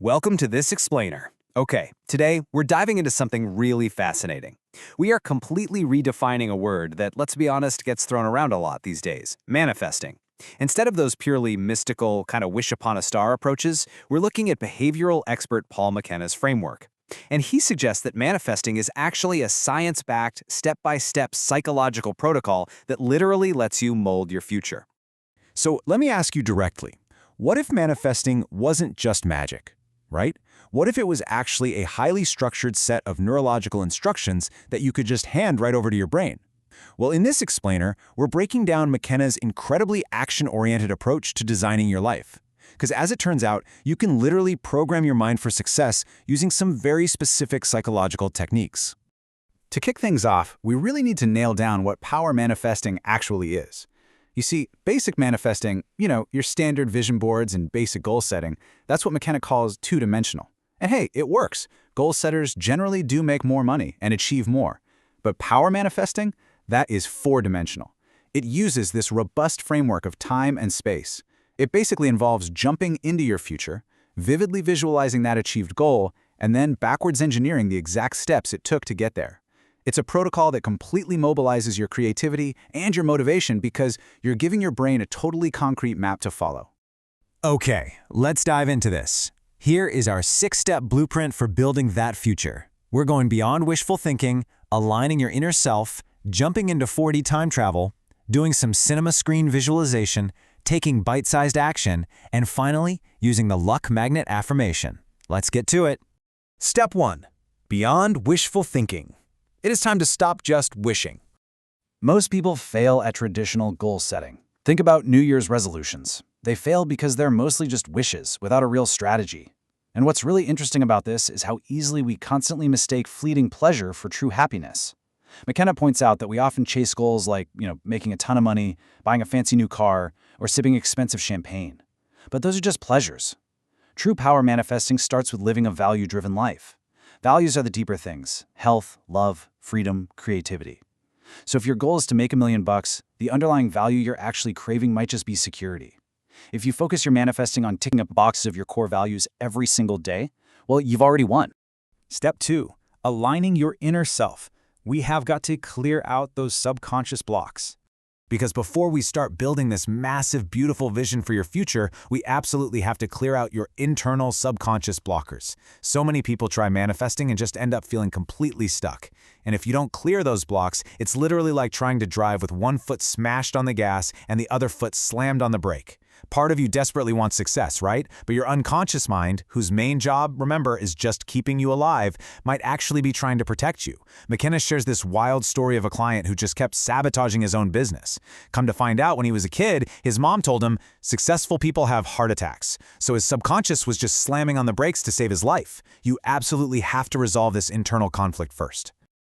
Welcome to This Explainer. Okay, today we're diving into something really fascinating. We are completely redefining a word that, let's be honest, gets thrown around a lot these days, manifesting. Instead of those purely mystical, kind of wish upon a star approaches, we're looking at behavioral expert Paul McKenna's framework. And he suggests that manifesting is actually a science-backed, step-by-step psychological protocol that literally lets you mold your future. So let me ask you directly, what if manifesting wasn't just magic, right? What if it was actually a highly structured set of neurological instructions that you could just hand right over to your brain? Well, in this explainer, we're breaking down McKenna's incredibly action-oriented approach to designing your life. Because as it turns out, you can literally program your mind for success using some very specific psychological techniques. To kick things off, we really need to nail down what power manifesting actually is. You see, basic manifesting, your standard vision boards and basic goal setting, that's what McKenna calls two-dimensional. And hey, it works. Goal setters generally do make more money and achieve more. But power manifesting, that is four-dimensional. It uses this robust framework of time and space. It basically involves jumping into your future, vividly visualizing that achieved goal, and then backwards engineering the exact steps it took to get there. It's a protocol that completely mobilizes your creativity and your motivation because you're giving your brain a totally concrete map to follow. Okay, let's dive into this. Here is our 6-step blueprint for building that future. We're going beyond wishful thinking, aligning your inner self, jumping into 4D time travel, doing some cinema screen visualization, taking bite-sized action, and finally, using the luck magnet affirmation. Let's get to it. Step 1. Beyond wishful thinking. It is time to stop just wishing. Most people fail at traditional goal setting. Think about New Year's resolutions. They fail because they're mostly just wishes without a real strategy. And what's really interesting about this is how easily we constantly mistake fleeting pleasure for true happiness. McKenna points out that we often chase goals like, making a ton of money, buying a fancy new car, or sipping expensive champagne. But those are just pleasures. True power manifesting starts with living a value-driven life. Values are the deeper things: health, love, freedom, creativity. So if your goal is to make $1 million, the underlying value you're actually craving might just be security. If you focus your manifesting on ticking up boxes of your core values every single day, well, you've already won. Step 2. Aligning your inner self. We have got to clear out those subconscious blocks. Because before we start building this massive, beautiful vision for your future, we absolutely have to clear out your internal subconscious blockers. So many people try manifesting and just end up feeling completely stuck. And if you don't clear those blocks, it's literally like trying to drive with one foot smashed on the gas and the other foot slammed on the brake. Part of you desperately wants success, right? But your unconscious mind, whose main job, remember, is just keeping you alive, might actually be trying to protect you. McKenna shares this wild story of a client who just kept sabotaging his own business. Come to find out, when he was a kid, his mom told him, successful people have heart attacks. So his subconscious was just slamming on the brakes to save his life. You absolutely have to resolve this internal conflict first.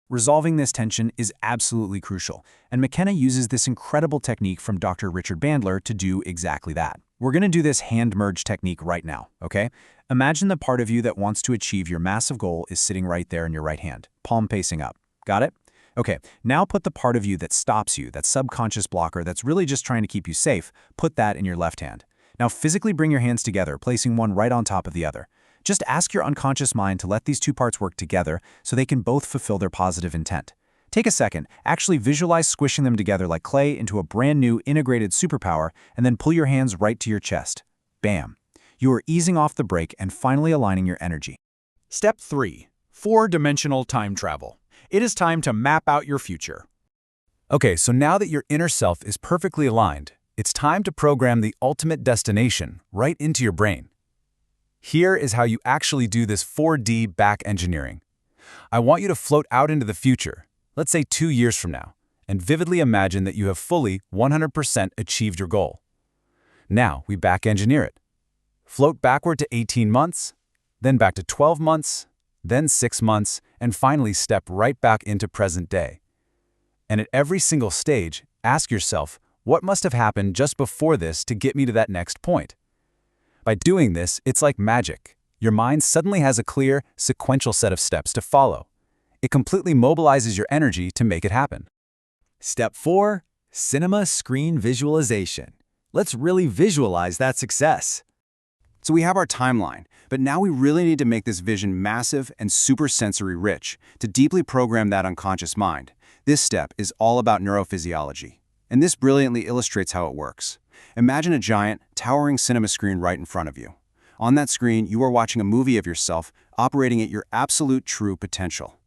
Resolving this tension is absolutely crucial, and McKenna uses this incredible technique from Dr. Richard Bandler to do exactly that. We're going to do this hand merge technique right now, okay? Imagine the part of you that wants to achieve your massive goal is sitting right there in your right hand, palm facing up. Got it? Okay, now put the part of you that stops you, that subconscious blocker that's really just trying to keep you safe, put that in your left hand. Now physically bring your hands together, placing one right on top of the other. Just ask your unconscious mind to let these two parts work together so they can both fulfill their positive intent. Take a second, actually visualize squishing them together like clay into a brand new integrated superpower, and then pull your hands right to your chest. Bam! You are easing off the brake and finally aligning your energy. Step 3. 4-dimensional time travel. It is time to map out your future. Okay, so now that your inner self is perfectly aligned, it's time to program the ultimate destination right into your brain. Here is how you actually do this 4D back engineering. I want you to float out into the future, let's say 2 years from now, and vividly imagine that you have fully 100% achieved your goal. Now we back engineer it. Float backward to 18 months, then back to 12 months, then 6 months, and finally step right back into present day. And at every single stage, ask yourself, what must have happened just before this to get me to that next point? By doing this, it's like magic. Your mind suddenly has a clear, sequential set of steps to follow. It completely mobilizes your energy to make it happen. Step 4. Cinema screen visualization. Let's really visualize that success. So we have our timeline, but now we really need to make this vision massive and super sensory rich to deeply program that unconscious mind. This step is all about neurophysiology. And this brilliantly illustrates how it works. Imagine a giant, towering cinema screen right in front of you. On that screen, you are watching a movie of yourself operating at your absolute true potential.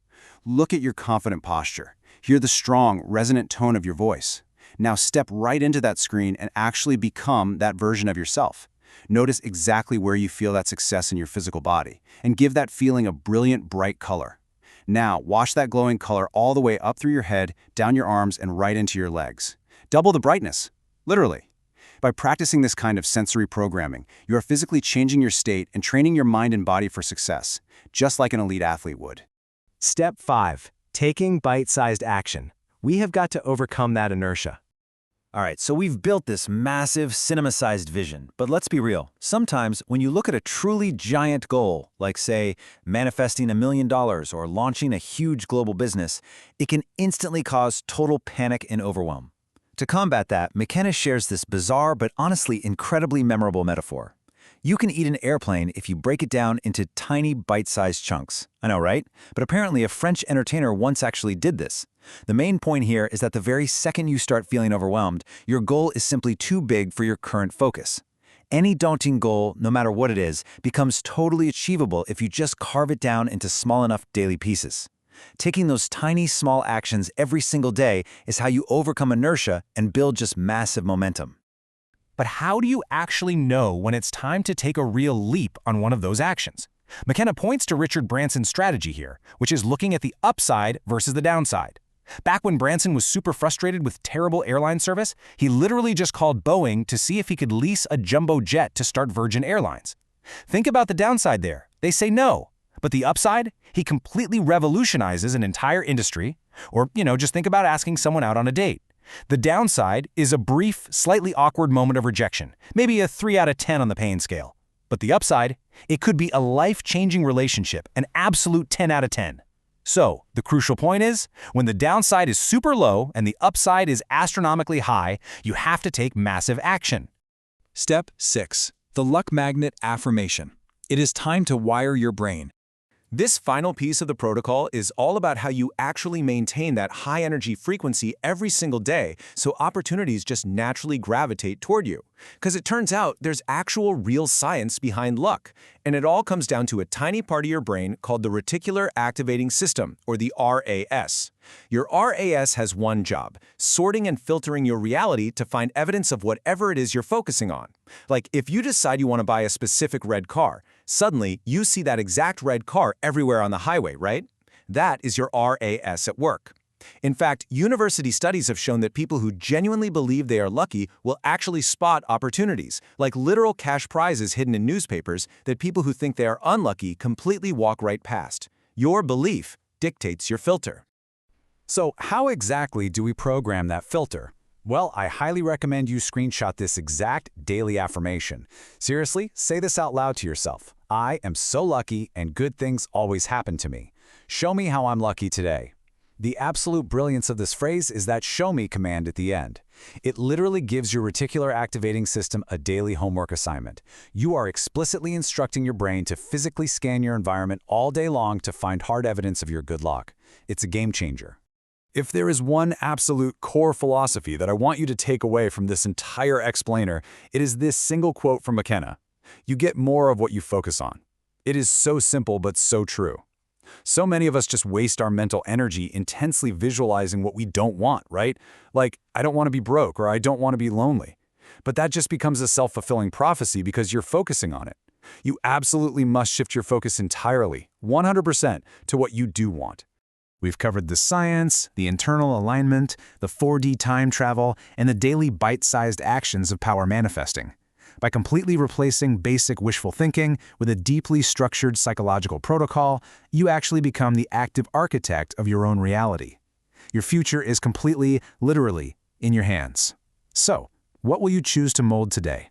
Look at your confident posture. Hear the strong, resonant tone of your voice. Now step right into that screen and actually become that version of yourself. Notice exactly where you feel that success in your physical body, and give that feeling a brilliant, bright color. Now, wash that glowing color all the way up through your head, down your arms, and right into your legs. Double the brightness, literally. By practicing this kind of sensory programming, you are physically changing your state and training your mind and body for success, just like an elite athlete would. Step 5. Taking bite-sized action. We have got to overcome that inertia. All right, so we've built this massive, cinema-sized vision, but let's be real. Sometimes when you look at a truly giant goal, like say, manifesting $1 million or launching a huge global business, it can instantly cause total panic and overwhelm. To combat that, McKenna shares this bizarre but honestly incredibly memorable metaphor. You can eat an airplane if you break it down into tiny bite-sized chunks. I know, right? But apparently a French entertainer once actually did this. The main point here is that the very second you start feeling overwhelmed, your goal is simply too big for your current focus. Any daunting goal, no matter what it is, becomes totally achievable if you just carve it down into small enough daily pieces. Taking those tiny, small actions every single day is how you overcome inertia and build just massive momentum. But how do you actually know when it's time to take a real leap on one of those actions? McKenna points to Richard Branson's strategy here, which is looking at the upside versus the downside. Back when Branson was super frustrated with terrible airline service, he literally just called Boeing to see if he could lease a jumbo jet to start Virgin Airlines. Think about the downside there. They say no. But the upside? He completely revolutionizes an entire industry. Or, just think about asking someone out on a date. The downside is a brief, slightly awkward moment of rejection, maybe a 3 out of 10 on the pain scale. But the upside? It could be a life-changing relationship, an absolute 10 out of 10. So, the crucial point is, when the downside is super low and the upside is astronomically high, you have to take massive action. Step 6. The Luck Magnet Affirmation. It is time to wire your brain. This final piece of the protocol is all about how you actually maintain that high energy frequency every single day so opportunities just naturally gravitate toward you. Because it turns out there's actual real science behind luck, and it all comes down to a tiny part of your brain called the Reticular Activating System, or the RAS. Your RAS has one job: sorting and filtering your reality to find evidence of whatever it is you're focusing on. Like, if you decide you want to buy a specific red car, suddenly you see that exact red car everywhere on the highway, right? That is your RAS at work. In fact, university studies have shown that people who genuinely believe they are lucky will actually spot opportunities, like literal cash prizes hidden in newspapers, that people who think they are unlucky completely walk right past. Your belief dictates your filter. So how exactly do we program that filter? Well, I highly recommend you screenshot this exact daily affirmation. Seriously, say this out loud to yourself. I am so lucky and good things always happen to me. Show me how I'm lucky today. The absolute brilliance of this phrase is that show me command at the end. It literally gives your reticular activating system a daily homework assignment. You are explicitly instructing your brain to physically scan your environment all day long to find hard evidence of your good luck. It's a game changer. If there is one absolute core philosophy that I want you to take away from this entire explainer, it is this single quote from McKenna. You get more of what you focus on. It is so simple but so true. So many of us just waste our mental energy intensely visualizing what we don't want, right? Like, I don't want to be broke or I don't want to be lonely. But that just becomes a self-fulfilling prophecy because you're focusing on it. You absolutely must shift your focus entirely, 100%, to what you do want. We've covered the science, the internal alignment, the 4D time travel, and the daily bite-sized actions of power manifesting. By completely replacing basic wishful thinking with a deeply structured psychological protocol, you actually become the active architect of your own reality. Your future is completely, literally, in your hands. So, what will you choose to mold today?